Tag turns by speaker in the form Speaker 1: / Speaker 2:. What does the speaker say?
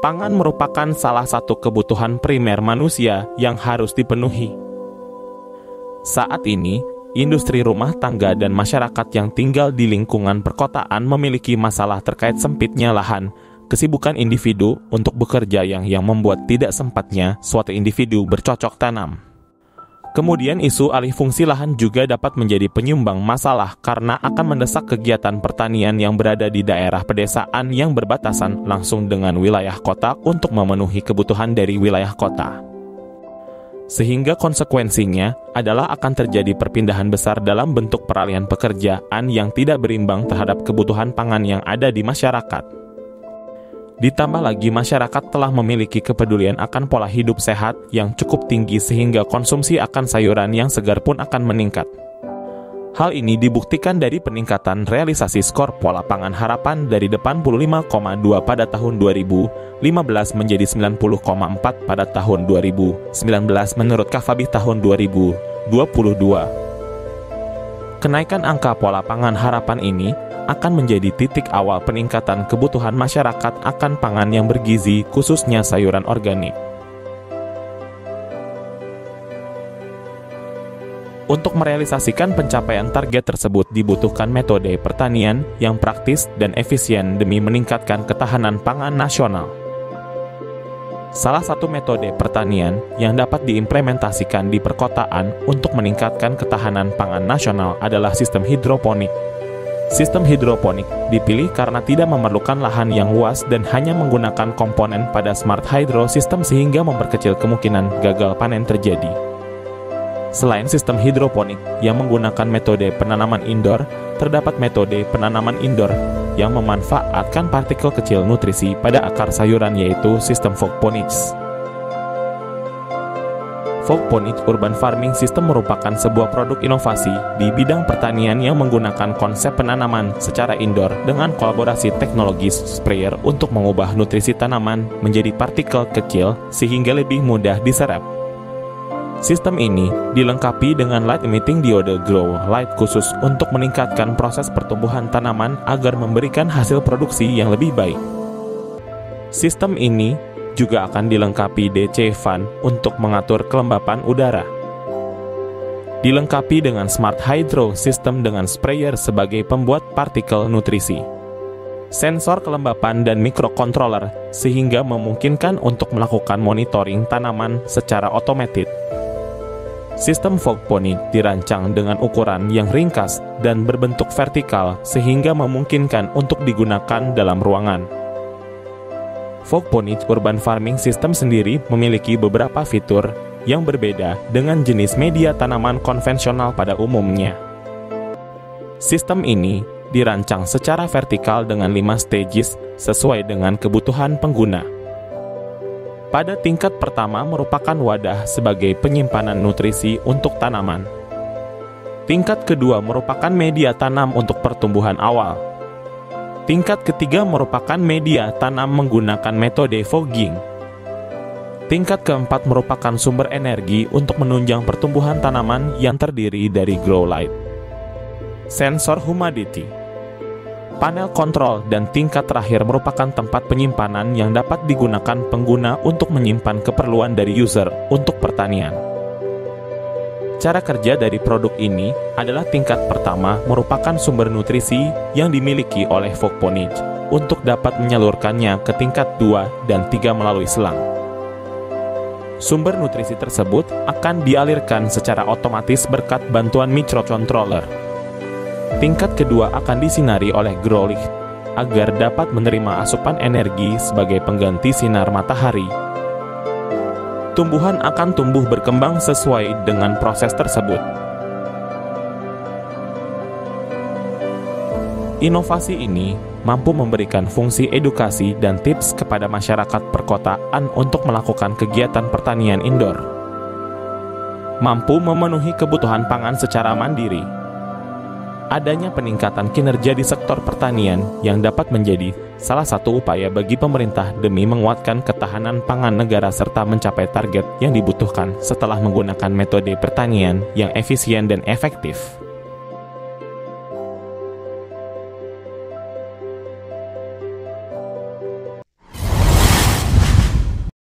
Speaker 1: Pangan merupakan salah satu kebutuhan primer manusia yang harus dipenuhi. Saat ini, industri rumah tangga dan masyarakat yang tinggal di lingkungan perkotaan memiliki masalah terkait sempitnya lahan, kesibukan individu untuk bekerja yang membuat tidak sempatnya suatu individu bercocok tanam. Kemudian isu alih fungsi lahan juga dapat menjadi penyumbang masalah karena akan mendesak kegiatan pertanian yang berada di daerah pedesaan yang berbatasan langsung dengan wilayah kota untuk memenuhi kebutuhan dari wilayah kota. Sehingga konsekuensinya adalah akan terjadi perpindahan besar dalam bentuk peralihan pekerjaan yang tidak berimbang terhadap kebutuhan pangan yang ada di masyarakat. Ditambah lagi masyarakat telah memiliki kepedulian akan pola hidup sehat yang cukup tinggi sehingga konsumsi akan sayuran yang segar pun akan meningkat. Hal ini dibuktikan dari peningkatan realisasi skor pola pangan harapan dari 85,2 pada tahun 2015 menjadi 90,4 pada tahun 2019 menurut Kafabih tahun 2022. Kenaikan angka pola pangan harapan ini akan menjadi titik awal peningkatan kebutuhan masyarakat akan pangan yang bergizi, khususnya sayuran organik. Untuk merealisasikan pencapaian target tersebut dibutuhkan metode pertanian yang praktis dan efisien demi meningkatkan ketahanan pangan nasional. Salah satu metode pertanian yang dapat diimplementasikan di perkotaan untuk meningkatkan ketahanan pangan nasional adalah sistem hidroponik. Sistem hidroponik dipilih karena tidak memerlukan lahan yang luas dan hanya menggunakan komponen pada smart hydro system sehingga memperkecil kemungkinan gagal panen terjadi. Selain sistem hidroponik yang menggunakan metode penanaman indoor, terdapat metode penanaman indoor yang memanfaatkan partikel kecil nutrisi pada akar sayuran yaitu sistem fogponics. Fogponic Urban Farming System merupakan sebuah produk inovasi di bidang pertanian yang menggunakan konsep penanaman secara indoor dengan kolaborasi teknologi sprayer untuk mengubah nutrisi tanaman menjadi partikel kecil sehingga lebih mudah diserap. Sistem ini dilengkapi dengan light emitting diode grow light khusus untuk meningkatkan proses pertumbuhan tanaman agar memberikan hasil produksi yang lebih baik. Sistem ini juga akan dilengkapi DC fan untuk mengatur kelembapan udara. Dilengkapi dengan smart hydro system dengan sprayer sebagai pembuat partikel nutrisi. Sensor kelembapan dan mikrokontroler sehingga memungkinkan untuk melakukan monitoring tanaman secara otomatis. Sistem fogponic dirancang dengan ukuran yang ringkas dan berbentuk vertikal sehingga memungkinkan untuk digunakan dalam ruangan. Fogponic Urban Farming System sendiri memiliki beberapa fitur yang berbeda dengan jenis media tanaman konvensional pada umumnya. Sistem ini dirancang secara vertikal dengan 5 stages sesuai dengan kebutuhan pengguna. Pada tingkat pertama merupakan wadah sebagai penyimpanan nutrisi untuk tanaman. Tingkat kedua merupakan media tanam untuk pertumbuhan awal. Tingkat ketiga merupakan media tanam menggunakan metode fogging. Tingkat keempat merupakan sumber energi untuk menunjang pertumbuhan tanaman yang terdiri dari grow light, sensor humidity, panel kontrol, dan tingkat terakhir merupakan tempat penyimpanan yang dapat digunakan pengguna untuk menyimpan keperluan dari user untuk pertanian. Cara kerja dari produk ini adalah tingkat pertama merupakan sumber nutrisi yang dimiliki oleh Fogponic untuk dapat menyalurkannya ke tingkat 2 dan 3 melalui selang. Sumber nutrisi tersebut akan dialirkan secara otomatis berkat bantuan microcontroller. Tingkat kedua akan disinari oleh grow light agar dapat menerima asupan energi sebagai pengganti sinar matahari. Tumbuhan akan tumbuh berkembang sesuai dengan proses tersebut. Inovasi ini mampu memberikan fungsi edukasi dan tips kepada masyarakat perkotaan untuk melakukan kegiatan pertanian indoor. Mampu memenuhi kebutuhan pangan secara mandiri. Adanya peningkatan kinerja di sektor pertanian yang dapat menjadi salah satu upaya bagi pemerintah demi menguatkan ketahanan pangan negara serta mencapai target yang dibutuhkan setelah menggunakan metode pertanian yang efisien dan efektif.